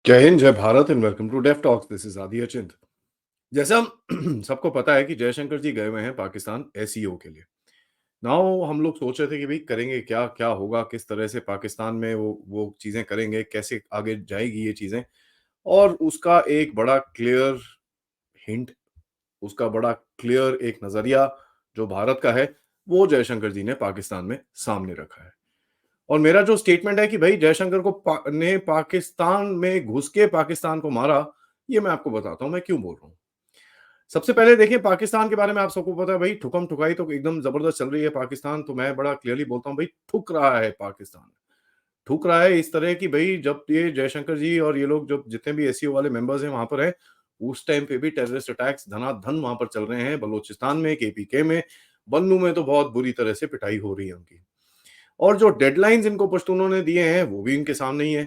जय हिंद, जय Bharat and welcome to deaf talks. This is Adi Achint. जैसे हम सबको पता है कि जयशंकर जी गए हुए हैं पाकिस्तान एसईओ के लिए। नाउ हम लोग सोच रहे थे कि भाई करेंगे क्या, क्या होगा, किस तरह से पाकिस्तान में वो चीजें करेंगे, कैसे आगे जाएगी ये चीजें। और उसका एक बड़ा क्लियर हिंट, उसका बड़ा क्लियर एक नजरिया जो भारत का है, वो जयशंकर जी ने पाकिस्तान में सामने रखा है। और मेरा जो स्टेटमेंट है कि भाई जयशंकर ने पाकिस्तान में घुस के पाकिस्तान को मारा, ये मैं आपको बताता हूं मैं क्यों बोल रहा हूं। सबसे पहले देखिए, पाकिस्तान के बारे में आप सबको पता है भाई, ठुकम ठुकाई तो एकदम जबरदस्त चल रही है पाकिस्तान। तो मैं बड़ा क्लियरली बोलता हूं भाई, ठुक रहा है पाकिस्तान। ठुक रहा है इस तरह की भाई, जब ये जयशंकर जी और ये लोग जब जितने भी एससीओ वाले मेंबर्स हैं वहां पर है, उस टाइम पे भी टेररिस्ट अटैक्स धनाधन वहां पर चल रहे हैं। बलूचिस्तान में, केपीके में, बन्नू में तो बहुत बुरी तरह से पिटाई हो रही है उनकी। और जो डेडलाइंस इनको पश्तूनों ने दिए हैं वो भी इनके सामने ही है।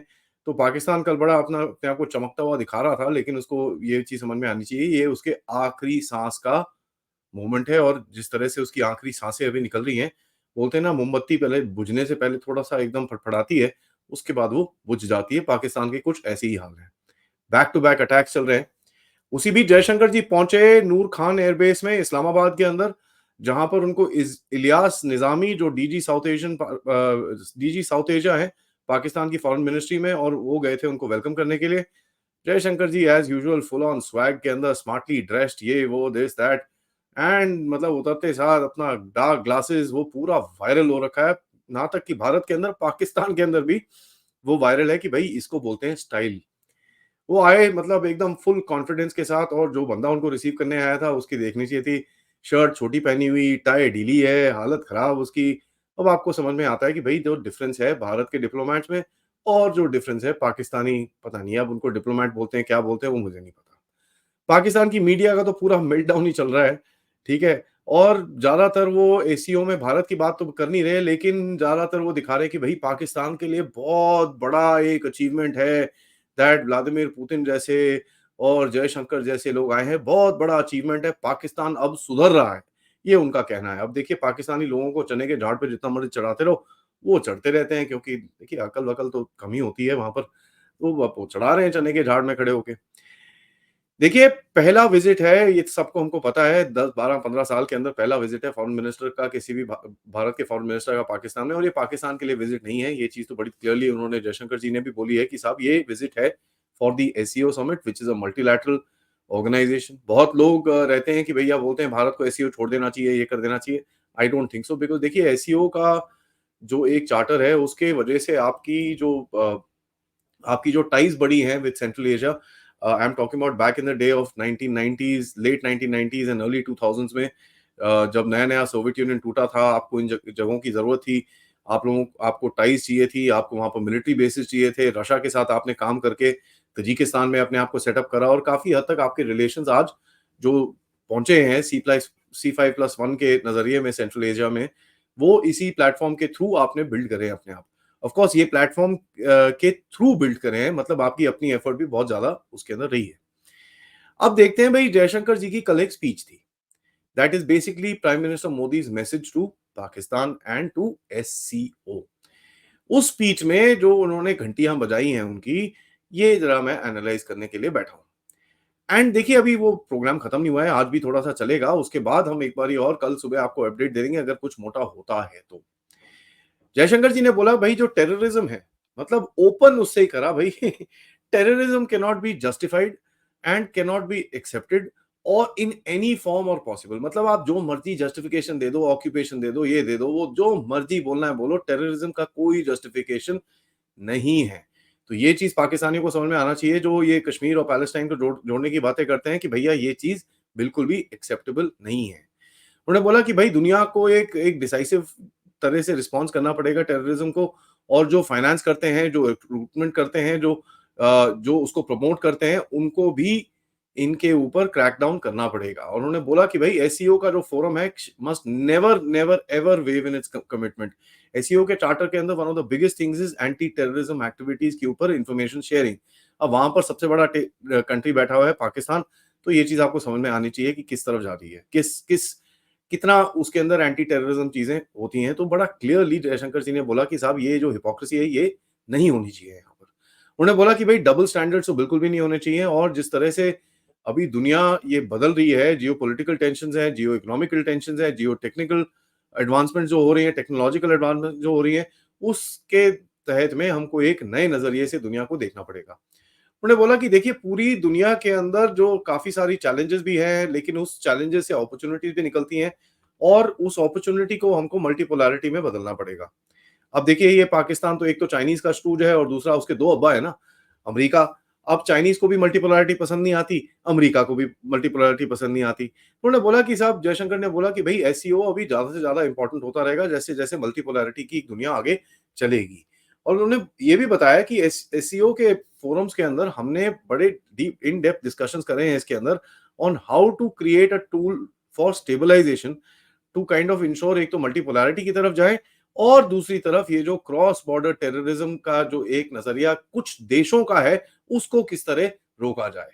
तो पाकिस्तान कल बड़ा अपने आप को चमकता हुआ दिखा रहा था, लेकिन उसको ये चीज समझ में आनी चाहिए, ये उसके आखिरी सांस का मोमेंट है। और जिस तरह से उसकी आखिरी सांसें अभी निकल रही हैं, बोलते हैं ना, मोमबत्ती पहले बुझने से पहले थोड़ा सा एकदम फड़फड़ाती है, उसके बाद वो बुझ जाती है। पाकिस्तान के कुछ ऐसे ही हाल है। बैक टू बैक अटैक्स चल रहे हैं। उसी बीच जयशंकर जी पहुंचे नूर खान एयरबेस में इस्लामाबाद के अंदर, जहां पर उनको इलियास निजामी, जो डीजी साउथ एशिया है पाकिस्तान की फॉरेन मिनिस्ट्री में, और वो गए थे उनको वेलकम करने के लिए। Jaishankar ji as usual full on swag के अंदर, स्मार्टली ड्रेस्ड, ये वो दिस दैट, एंड मतलब उतरते साथ अपना डार्क ग्लासेस, वो पूरा वायरल हो रखा है। ना तक कि भारत के अंदर, पाकिस्तान के अंदर भी वो वायरल है कि भाई इसको बोलते हैं स्टाइल। वो आए मतलब एकदम फुल कॉन्फिडेंस के साथ, और जो बंदा उनको रिसीव करने आया था उसकी देखनी चाहिए थी, शर्ट छोटी पहनी हुई, टाई ढीली है, हालत खराब उसकी। अब आपको समझ में आता है कि भाई जो डिफरेंस है भारत के डिप्लोमेट्स में और जो डिफरेंस है पाकिस्तानी, पता नहीं अब उनको डिप्लोमेट बोलते हैं क्या बोलते हैं वो मुझे नहीं पता। पाकिस्तान की मीडिया का तो पूरा मेल्टडाउन ही चल रहा है, ठीक है। और ज्यादातर वो एसीओ में भारत की बात तो कर नहीं रहे, लेकिन ज्यादातर वो दिखा रहे हैं कि भाई पाकिस्तान के लिए बहुत बड़ा एक अचीवमेंट है दैट व्लादिमीर पुतिन जैसे और जयशंकर जैसे लोग आए हैं, बहुत बड़ा अचीवमेंट है, पाकिस्तान अब सुधर रहा है, ये उनका कहना है। अब देखिए, पाकिस्तानी लोगों को चने के झाड़ पे जितना मर्जी चढ़ाते रहो, वो चढ़ते रहते हैं, क्योंकि देखिए अकल वकल तो कमी होती है वहां पर। तो वो चढ़ा रहे हैं चने के झाड़ में खड़े होके। देखिए, पहला विजिट है, ये सबको हमको पता है, 10, 12, 15 साल के अंदर पहला विजिट है फॉरेन मिनिस्टर का, किसी भी भारत के फॉरेन मिनिस्टर का पाकिस्तान में। और ये पाकिस्तान के लिए विजिट नहीं है, ये चीज तो बड़ी क्लियरली उन्होंने, जयशंकर जी ने भी बोली है कि साहब ये विजिट है for the SCO summit, which is a multilateral organisation. बहुत लोग रहते हैं कि भैया बोलते हैं भारत को एससीओ छोड़ देना चाहिए, ये कर देना चाहिए। I don't think so, because देखिए एससीओ का जो एक चार्टर है उसके वजह से आपकी जो टाइज बड़ी हैं with Central Asia, I am talking about back in the day of 1990s, late 1990s and early 2000s में, जब नया नया सोवियत यूनियन टूटा था, आपको इन जगहों की जरूरत थी। आपको टाइज चाहिए थी, आपको वहां पर मिलिट्री बेसिस चाहिए थे। रशिया के साथ आपने काम करके तजिकिस्तान में अपने आप को सेटअप करा, और काफी हद तक आपके रिलेशंस आज जो पहुंचे हैं C5+1 के नजरिए में सेंट्रल एशिया में, वो इसी प्लेटफॉर्म के थ्रू आपने बिल्ड करे हैं अपने आप। ऑफ कोर्स ये प्लेटफॉर्म के थ्रू बिल्ड करे हैं, मतलब आपकी अपनी एफर्ट भी बहुत ज्यादा उसके अंदर रही है। अब देखते हैं भाई, जयशंकर जी की कल एक स्पीच थी, that is basically Prime Minister Modi's message to Pakistan and to SCO. उस स्पीच में जो उन्होंने घंटियां बजाई हैं उनकी, ये जरा मैं एनालाइज करने के लिए बैठा हूं। एंड देखिए, अभी वो प्रोग्राम खत्म नहीं हुआ है, आज भी थोड़ा सा चलेगा, उसके बाद हम एक बारी और कल सुबह आपको अपडेट दे देंगे अगर कुछ मोटा होता है तो। जयशंकर जी ने बोला भाई जो टेररिज्म है, मतलब ओपन उससे ही करा भाई, terrorism can not be justified and can not be accepted और इन एनी फॉर्म और पॉसिबल। मतलब आप जो मर्जी जस्टिफिकेशन दे दो, ऑक्यूपेशन दे दो, ये दे दो, वो जो मर्जी बोलना है बोलो, टेररिज्म का कोई जस्टिफिकेशन नहीं है। तो ये चीज पाकिस्तानियों को समझ में आना चाहिए, जो ये कश्मीर और पैलेस्टाइन को जोड़ने की बातें करते हैं, कि भैया ये चीज बिल्कुल भी एक्सेप्टेबल नहीं है। उन्होंने बोला कि भाई दुनिया को एक एक डिसाइसिव तरह से रिस्पॉन्स करना पड़ेगा टेररिज्म को, और जो फाइनेंस करते हैं, जो रिक्रूटमेंट करते हैं, जो उसको प्रमोट करते हैं, उनको भी इनके ऊपर क्रैकडाउन करना पड़ेगा। और उन्होंने बोला कि भाई एससीओ का जो फोरम है must never never ever wave in its commitment. SCO के चार्टर के अंदर one of the biggest things is anti terrorism activities के ऊपर इंफॉर्मेशन शेयरिंग। अब वहां पर सबसे बड़ा कंट्री बैठा हुआ है पाकिस्तान, तो ये चीज आपको समझ में आनी चाहिए कि किस तरफ जा रही है, किस किस कितना उसके अंदर एंटी टेररिज्म चीजें होती हैं। तो बड़ा क्लियरली जयशंकर जी ने बोला कि साहब ये जो हिपोक्रेसी है ये नहीं होनी चाहिए यहाँ पर। उन्होंने बोला कि भई डबल स्टैंडर्ड्स तो बिल्कुल भी नहीं होने चाहिए और जिस तरह से अभी दुनिया ये बदल रही है, जियोपॉलिटिकल टेंशन्स हैं, जियो इकोनॉमिकल टेंशन्स हैं, जियो टेक्निकल एडवांसमेंट जो हो रही है, टेक्नोलॉजिकल एडवांसमेंट जो हो रही है, उसके तहत में हमको एक नए नज़रिए से दुनिया को देखना पड़ेगा। उन्होंने बोला कि देखिए पूरी दुनिया के अंदर जो काफ़ी सारी चैलेंजेस भी हैं, लेकिन उस चैलेंजेस से अपॉर्च्युनिटीज़ भी निकलती हैं और उस अपॉर्च्युनिटी को हमको मल्टीपोलैरिटी में बदलना पड़ेगा। अब देखिए ये पाकिस्तान तो एक तो चाइनीज़ का स्टूज है और दूसरा उसके 2 अब्बा है ना, अमेरिका। अब चाइनीज़ को भी मल्टीपोलैरिटी पसंद नहीं आती, अमेरिका को भी मल्टीपोलैरिटी पसंद नहीं आती। तो उन्होंने बोला कि साहब जयशंकर ने बोला कि भई एससीओ अभी ज़्यादा से ज़्यादा इम्पोर्टेंट होता रहेगा जैसे-जैसे मल्टीपोलैरिटी की दुनिया आगे चलेगी। और उन्होंने ये भी बताया कि एससीओ के फोरम्स के अंदर हमने बड़े डीप इन डेप्थ डिस्कशंस करे हैं इसके अंदर on how to create a tool for stabilisation to kind of ensure एक तो मल्टीपोलैरिटी की तरफ जाए और दूसरी तरफ ये जो क्रॉस बॉर्डर टेररिज्म का जो एक नजरिया कुछ देशों का है उसको किस तरह रोका जाए।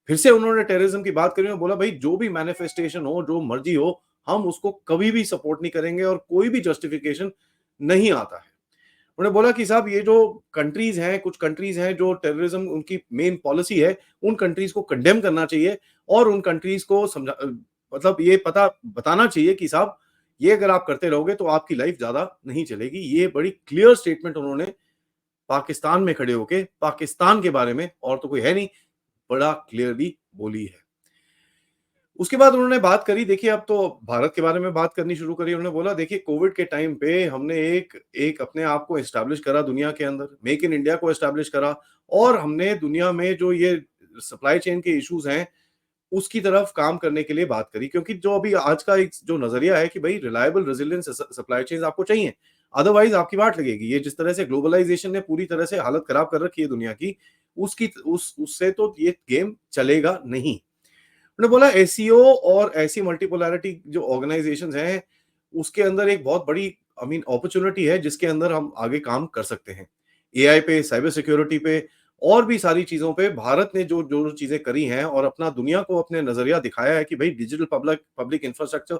फिर से उन्होंने टेररिज्म की बात करी और बोला भाई जो भी मैनिफेस्टेशन हो जो मर्जी हो हम उसको कभी भी सपोर्ट नहीं करेंगे और कोई भी जस्टिफिकेशन नहीं आता है। उन्होंने बोला कि साहब ये जो कंट्रीज हैं कुछ कंट्रीज हैं जो टेररिज्म उनकी मेन पॉलिसी है उन कंट्रीज को कंडेम करना चाहिए और उन कंट्रीज को मतलब ये पता बताना चाहिए कि साहब ये अगर आप करते रहोगे तो आपकी लाइफ ज्यादा नहीं चलेगी। ये बड़ी क्लियर स्टेटमेंट उन्होंने पाकिस्तान में खड़े होके पाकिस्तान के बारे में और तो कोई है नहीं बड़ा क्लियरली बोली है। उसके बाद उन्होंने बात करी देखिए अब तो भारत के बारे में बात करनी शुरू करी। उन्होंने बोला देखिए कोविड के टाइम पे हमने एक एक अपने आप को एस्टैब्लिश करा दुनिया के अंदर, मेक इन इंडिया को एस्टैब्लिश करा और हमने दुनिया में जो ये सप्लाई चेन के इश्यूज हैं उसकी तरफ काम करने के लिए बात करी क्योंकि जो अभी आज का एक जो नजरिया है कि भाई रिलायबल रेजिलियंट सप्लाई चेन आपको चाहिए, अदरवाइज आपकी वाट लगेगी। ये जिस तरह से ग्लोबलाइजेशन ने पूरी तरह से हालत खराब कर रखी है दुनिया की उसकी उससे तो ये गेम चलेगा नहीं। उन्होंने बोला एसईओ और ऐसी मल्टीपोलैरिटी जो ऑर्गेनाइजेशंस हैं उसके अंदर एक बहुत बड़ी आई मीन अपॉर्चुनिटी है जिसके अंदर हम आगे काम कर सकते हैं। एआई पे, साइबर सिक्योरिटी पे और भी सारी चीजों पे भारत ने जो जो चीजें करी हैं और अपना दुनिया को अपने नजरिया दिखाया है कि भाई डिजिटल पब्लिक पब्लिक इंफ्रास्ट्रक्चर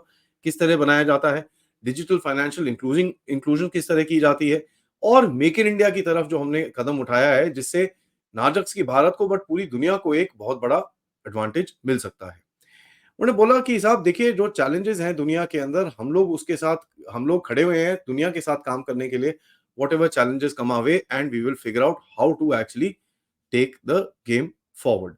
किस तरह बनाया जाता है, डिजिटल फाइनेंशियल इंक्लूजन इंक्लूजन किस तरह की जाती है और मेक इन इंडिया की तरफ जो हमने कदम उठाया है जिससे ना जस्ट की भारत को बट पूरी दुनिया को एक बहुत बड़ा एडवांटेज मिल सकता है। उन्होंने बोला कि साहब देखिए जो चैलेंजेस हैं दुनिया के अंदर हम लोग उसके साथ हम लोग खड़े हुए हैं दुनिया के साथ काम करने के लिए। What challenges come our way and we will figure out how to actually take the game forward.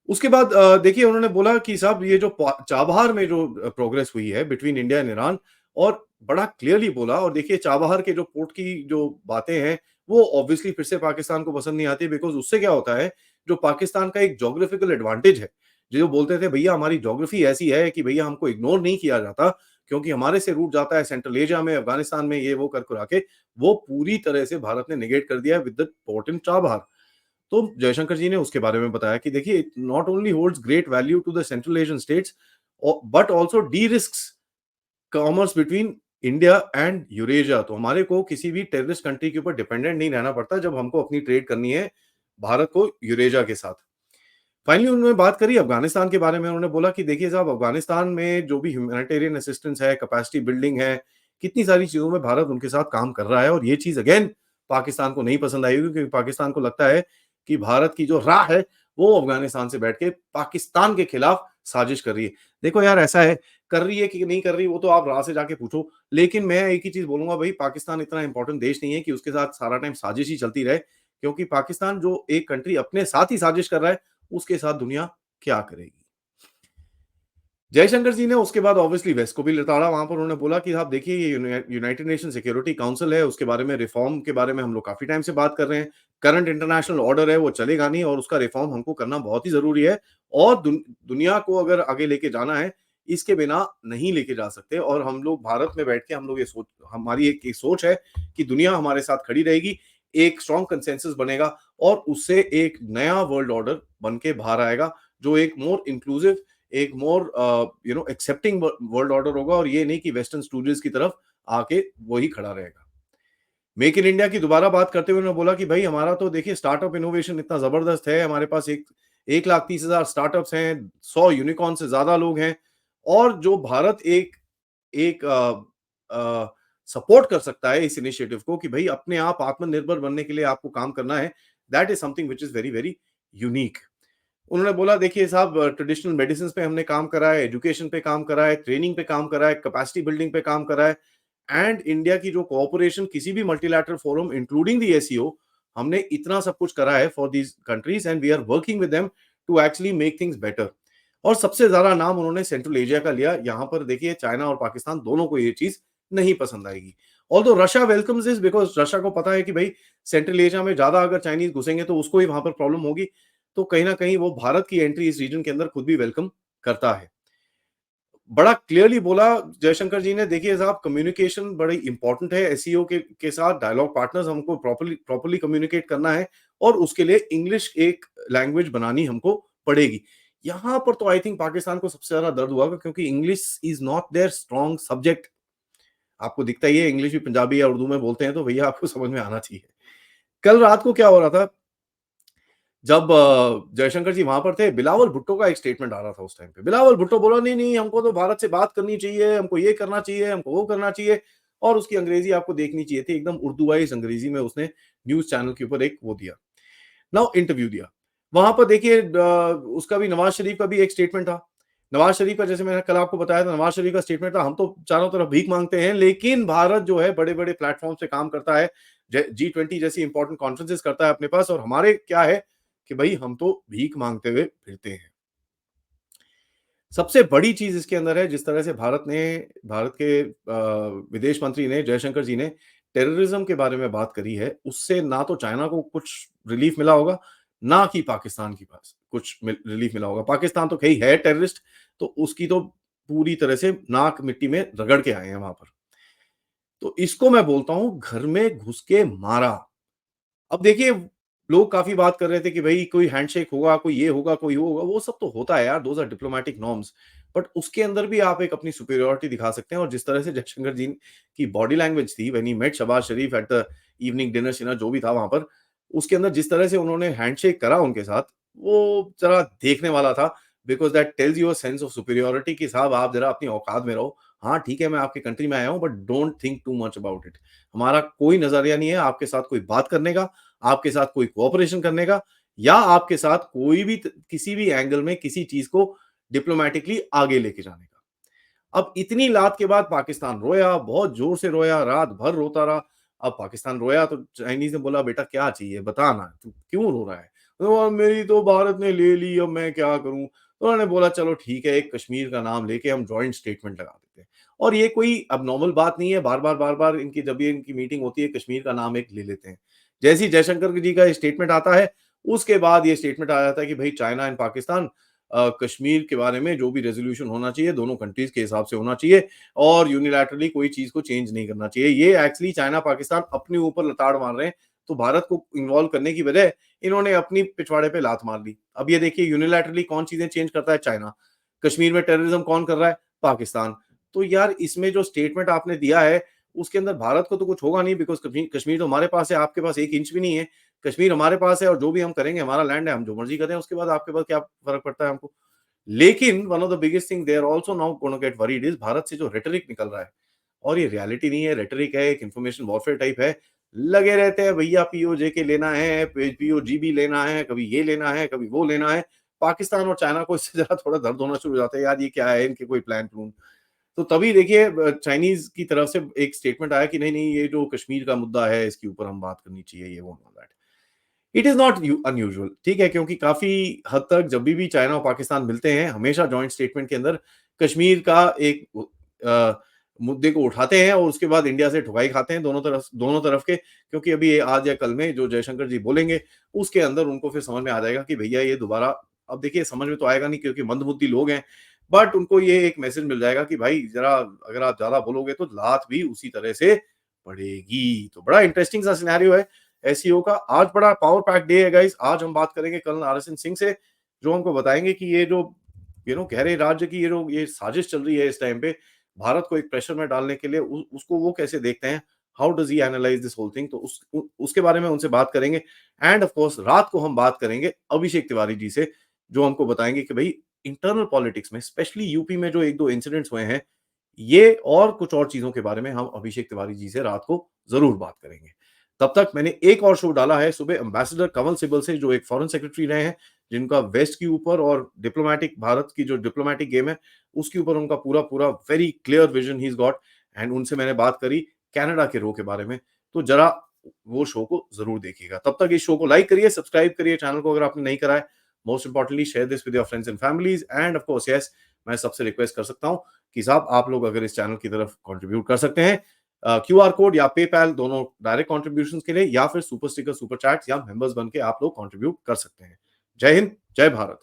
उसके बाद देखिए उन्होंने बोला कि साहब ये जो चाबहार में जो प्रोग्रेस हुई है बिटवीन इंडिया एंड ईरान और बड़ा क्लियरली बोला। और देखिए चाबहार के जो पोर्ट की जो बातें हैं वो ऑब्वियसली फिर से पाकिस्तान को पसंद नहीं आती बिकॉज उससे क्या होता है जो पाकिस्तान का एक जोग्राफिकल एडवांटेज है जो बोलते थे भैया हमारी ज्योग्राफी ऐसी है कि भैया हमको इग्नोर नहीं किया जाता क्योंकि हमारे से रूट जाता है सेंट्रल एशिया में, अफगानिस्तान में, ये वो कर कुरा के वो पूरी तरह से भारत ने निगेट कर दिया with the port in Chabahar. तो जयशंकर जी ने उसके बारे में बताया कि देखिए it not only holds great value to the Central Asian states but also the risks commerce between India and Eurasia. तो हमारे को किसी भी टेररिस्ट कंट्री के ऊपर डिपेंडेंट नहीं रहना पड़ता जब हमको अपनी ट्रेड करनी है भारत को यूरेशिया के साथ। फाइनली उन्होंने बात करी अफगानिस्तान के बारे में। उन्होंने बोला कि देखिए साहब अफगानिस्तान में जो भी ह्यूमैनिटेरियन असिस्टेंस है, कैपेसिटी बिल्डिंग है, कितनी सारी चीजों में भारत उनके साथ काम कर रहा है और ये चीज अगेन पाकिस्तान को नहीं पसंद आई क्योंकि पाकिस्तान को लगता है कि भारत की जो राह है वो अफगानिस्तान से बैठ के पाकिस्तान के खिलाफ साजिश कर रही है। देखो यार ऐसा है कर रही है कि नहीं कर रही वो तो आप राह से जाके पूछो, लेकिन मैं एक ही चीज बोलूंगा भाई पाकिस्तान इतना इंपॉर्टेंट देश नहीं है कि उसके साथ सारा टाइम साजिश ही चलती रहे क्योंकि पाकिस्तान जो एक कंट्री अपने साथ ही साजिश कर रहा है उसके साथ दुनिया क्या करेगी। जयशंकर जी ने उसके बाद ऑब्वियसली वेस्ट को भी लताड़ा। वहां पर उन्होंने बोला कि आप देखिए ये यूनाइटेड नेशन सिक्योरिटी काउंसिल है उसके बारे में रिफॉर्म के बारे में हम लोग काफी टाइम से बात कर रहे हैं। करंट इंटरनेशनल ऑर्डर है वो चलेगा नहीं और उसका रिफॉर्म हमको करना बहुत ही जरूरी है और दुनिया को अगर आगे लेके जाना है इसके बिना नहीं लेके जा सकते। और हम लोग भारत में बैठ के हम लोग ये सोच हमारी एक सोच है कि दुनिया हमारे साथ खड़ी रहेगी, एक स्ट्रॉन्ग कंसेंसस बनेगा और उससे एक नया वर्ल्ड ऑर्डर बन के बाहर आएगा जो एक मोर इंक्लूसिव, एक मोर एक्सेप्टिंग वर्ल्ड ऑर्डर होगा और ये नहीं कि वेस्टर्न स्टूडेंट्स की तरफ आके वही खड़ा रहेगा। मेक इन इंडिया की दोबारा बात करते हुए उन्होंने बोला कि भाई हमारा तो देखिए स्टार्टअप इनोवेशन इतना जबरदस्त है, हमारे पास 1,30,000 स्टार्टअप्स हैं, 100 यूनिकॉर्न से ज्यादा लोग हैं और जो भारत एक एक सपोर्ट कर सकता है इस इनिशिएटिव को कि भाई अपने आप आत्मनिर्भर बनने के लिए आपको काम करना है, that is something which is very very unique. उन्होंने बोला देखिए साहब, ट्रेडिशनल मेडिसिन पे हमने काम करा है, एजुकेशन पे काम करा है, ट्रेनिंग पे काम करा है, कैपेसिटी बिल्डिंग पे काम करा है, एंड इंडिया की जो कोऑपरेशन किसी भी multilateral forum including the SCO, हमने इतना सब कुछ करा है for these countries and we are working with them to actually make things better. और सबसे ज्यादा नाम उन्होंने सेंट्रल एशिया का लिया। यहां पर देखिए चाइना और पाकिस्तान दोनों को ये चीज नहीं पसंद आएगी। Although Russia welcomes this because Russia को पता है कि भाई सेंट्रल एशिया में ज्यादा अगर चाइनीज घुसेंगे तो उसको ही वहां पर प्रॉब्लम होगी, तो कहीं ना कहीं वो भारत की एंट्री इस रीजन के अंदर खुद भी वेलकम करता है। बड़ा क्लियरली बोला जयशंकर जी ने, देखिए साहब कम्युनिकेशन बड़ी इंपॉर्टेंट है, एसईओ के साथ डायलॉग पार्टनर्स हमको प्रॉपर्ली प्रॉपर्ली कम्युनिकेट करना है और उसके लिए इंग्लिश एक लैंग्वेज बनानी हमको पड़ेगी। यहां पर तो आई थिंक पाकिस्तान को सबसे ज्यादा दर्द हुआ क्योंकि English is not their strong subject. आपको दिखता ही है, इंग्लिश भी पंजाबी या उर्दू में बोलते हैं तो भैया आपको समझ में आना चाहिए। कल रात को क्या हो रहा था, जब जयशंकर जी वहां पर थे, बिलावल भुट्टो का एक स्टेटमेंट आ रहा था उस टाइम पे। बिलावल भुट्टो बोला नहीं नहीं हमको तो भारत से बात करनी चाहिए, हमको ये करना चाहिए, हमको वो करना चाहिए, और उसकी अंग्रेजी आपको देखनी चाहिए थी, एकदम उर्दूवाइज अंग्रेजी में उसने न्यूज चैनल के ऊपर एक वो दिया, नाउ इंटरव्यू दिया। वहां पर देखिए उसका भी, नवाज शरीफ का भी एक स्टेटमेंट था। नवाज शरीफ का, जैसे मैंने कल आपको बताया था, नवाज शरीफ का स्टेटमेंट था हम तो चारों तरफ भीख मांगते हैं लेकिन भारत जो है बड़े बड़े प्लेटफॉर्म से काम करता है, G20 जैसी इंपॉर्टेंट कॉन्फ्रेंसेस करता है अपने पास, और हमारे क्या है कि भाई हम तो भीख मांगते हुए फिरते हैं। सबसे बड़ी चीज इसके अंदर है, जिस तरह से भारत के विदेश मंत्री ने, जयशंकर जी ने टेररिज्म के बारे में बात करी है, उससे ना तो चाइना को कुछ रिलीफ मिला होगा, ना कि पाकिस्तान के पास कुछ रिलीफ मिला होगा। पाकिस्तान तो कहीं है टेररिस्ट, तो उसकी तो पूरी तरह से नाक मिट्टी में रगड़ के आए हैं वहां पर। तो इसको मैं बोलता हूं घर में घुस के मारा। अब देखिए, लोग काफ़ी बात कर रहे थे कि भई कोई हैंडशेक होगा, कोई ये होगा, कोई वो होगा, वो सब तो होता है यार, those are diplomatic norms. But उसके अंदर भी आप एक अपनी सुपीरियॉरिटी दिखा सकते हैं, और जिस तरह से जयशंकर जी की बॉडी लैंग्वेज थी when he met Shehbaz Sharif at the evening dinner शिनर जो भी था वहाँ पर, उसके अंदर जिस तरह से उन्होंने हैंडशेक करा उनके साथ, वो ज़रा देखने वाला था, because that tells you a sense of superiority कि साहब आप ज़रा अपनी औकात में रहो। हाँ, ठीक है मैं आपकी कंट्री में आया हूँ but don't think too much about it. हमारा कोई नज़रिया नहीं है आपके साथ कोई बात करने का, आपके साथ कोई कोऑपरेशन करने का, या आपके साथ कोई भी किसी भी एंगल में किसी चीज को डिप्लोमैटिकली आगे लेके जाने का। अब इतनी लात के बाद पाकिस्तान रोया, बहुत जोर से रोया, रात भर रोता रहा। अब पाकिस्तान रोया तो चाइनीज ने बोला बेटा क्या चाहिए बता ना, तू क्यों रो रहा है? तो मेरी तो भारत ने ले ली, अब मैं क्या करूं? तो उन्होंने बोला चलो ठीक है, एक कश्मीर का नाम लेके हम जॉइंट स्टेटमेंट लगा देते हैं। और ये कोई अब नॉर्मल बात नहीं है, बार बार इनकी जब भी इनकी मीटिंग होती है कश्मीर का नाम एक ले लेते हैं। जैसे ही जयशंकर जी का स्टेटमेंट आता है, उसके बाद ये स्टेटमेंट आ जाता है कि भाई चाइना एंड पाकिस्तान कश्मीर के बारे में जो भी रेजोल्यूशन होना चाहिए दोनों कंट्रीज के हिसाब से होना चाहिए, और यूनिलैटरली कोई चीज को चेंज नहीं करना चाहिए। ये एक्चुअली चाइना पाकिस्तान अपने ऊपर लताड़ मार रहे हैं, तो भारत को इन्वॉल्व करने की बजाय इन्होंने अपनी पिछवाड़े पे लात मार ली। अब ये देखिए यूनिलैटरली कौन चीजें चेंज करता है? चाइना। कश्मीर में टेररिज्म कौन कर रहा है? पाकिस्तान। तो यार इसमें जो स्टेटमेंट आपने दिया है, उसके अंदर भारत को तो कुछ होगा नहीं, बिकॉज कश्मीर कश्मीर तो हमारे पास है, आपके पास एक इंच भी नहीं है। कश्मीर हमारे पास है और जो भी हम करेंगे हमारा लैंड है, हम जो मर्जी करें, उसके बाद आपके पास क्या फर्क पड़ता है हमको? लेकिन one of the biggest thing they are also now gonna get worried is Bharat से जो रेटरिक निकल रहा है, और ये रियलिटी नहीं है, रेटरिक है, एक इंफॉर्मेशन वॉरफेयर टाइप है। लगे रहते हैं भैया पीओजे के लेना है, पीओजीबी लेना है, कभी ये लेना है, कभी वो लेना है। पाकिस्तान और चाइना को इससे जरा थोड़ा दर्द होना शुरू हो जाता है, यार ये क्या है, इनके कोई प्लान प्लून। तो तभी देखिए चाइनीज की तरफ से एक स्टेटमेंट आया कि नहीं नहीं ये जो कश्मीर का मुद्दा है इसके ऊपर हम बात करनी चाहिए, ये वो that. It is not unusual, ठीक है, क्योंकि काफी हद तक जब भी चाइना और पाकिस्तान मिलते हैं हमेशा जॉइंट स्टेटमेंट के अंदर कश्मीर का एक मुद्दे को उठाते हैं, और उसके बाद इंडिया से ठुकाई खाते हैं दोनों तरफ के, क्योंकि अभी ये आज या कल में जो जयशंकर जी बोलेंगे उसके अंदर उनको फिर समझ में आ जाएगा कि भैया ये दोबारा, अब देखिए समझ में तो आएगा नहीं क्योंकि मंदबुद्धि लोग हैं, बट उनको ये एक मैसेज मिल जाएगा कि भाई जरा अगर आप ज्यादा बोलोगे तो लात भी उसी तरह से पड़ेगी। तो बड़ा इंटरेस्टिंग सा सिनेरियो है एसईओ का। आज बड़ा पावर पैक डे है गाइस। आज हम बात करेंगे कर्नल आरएसएन सिंह से, जो हमको बताएंगे कि ये जो गहरे राज्य की ये साजिश चल रही है इस टाइम पे भारत को एक प्रेशर में डालने के लिए, उसको वो कैसे देखते हैं, how does he analyse this whole thing. तो उसके बारे में उनसे बात करेंगे। एंड ऑफ कोर्स रात को हम बात करेंगे अभिषेक तिवारी जी से, जो हमको बताएंगे कि भाई इंटरनल पॉलिटिक्स में स्पेशली यूपी में जो एक दो इंसिडेंट्स हुए हैं, ये और कुछ और चीजों के बारे में हम अभिषेक तिवारी जी से रात को जरूर बात करेंगे। तब तक मैंने एक और शो डाला है सुबह एम्बेसडर कंवल सिब्बल से, जो एक फॉरेन सेक्रेटरी रहे हैं, जिनका वेस्ट के ऊपर और डिप्लोमैटिक भारत की जो डिप्लोमैटिक गेम है, उसके ऊपर उनका पूरा-पूरा very clear vision he is got, and उनसे मैंने बात करी कनाडा के रो के बारे में। तो ज़रा वो शो को ज़रूर देखिएगा। तब तक इस शो को लाइक करिए, सब्सक्राइब करिए चैनल को अगर आपने नहीं करा है। Most importantly share this with your friends and families, end of course yes, मैं सबसे रिक्वेस्ट कर सकता हूँ कि साहब आप लोग अगर इस चैनल की तरफ कंट्रीब्यूट कर सकते हैं, क्यूआर कोड या पेपैल दोनों डायरेक्ट कंट्रीब्यूशंस के लिए, या फिर सुपर स्टिकर, सुपर चैट्स या मेंबर्स बन के आप लोग कंट्रीब्यूट कर सकते हैं। जय हिंद, जय भारत।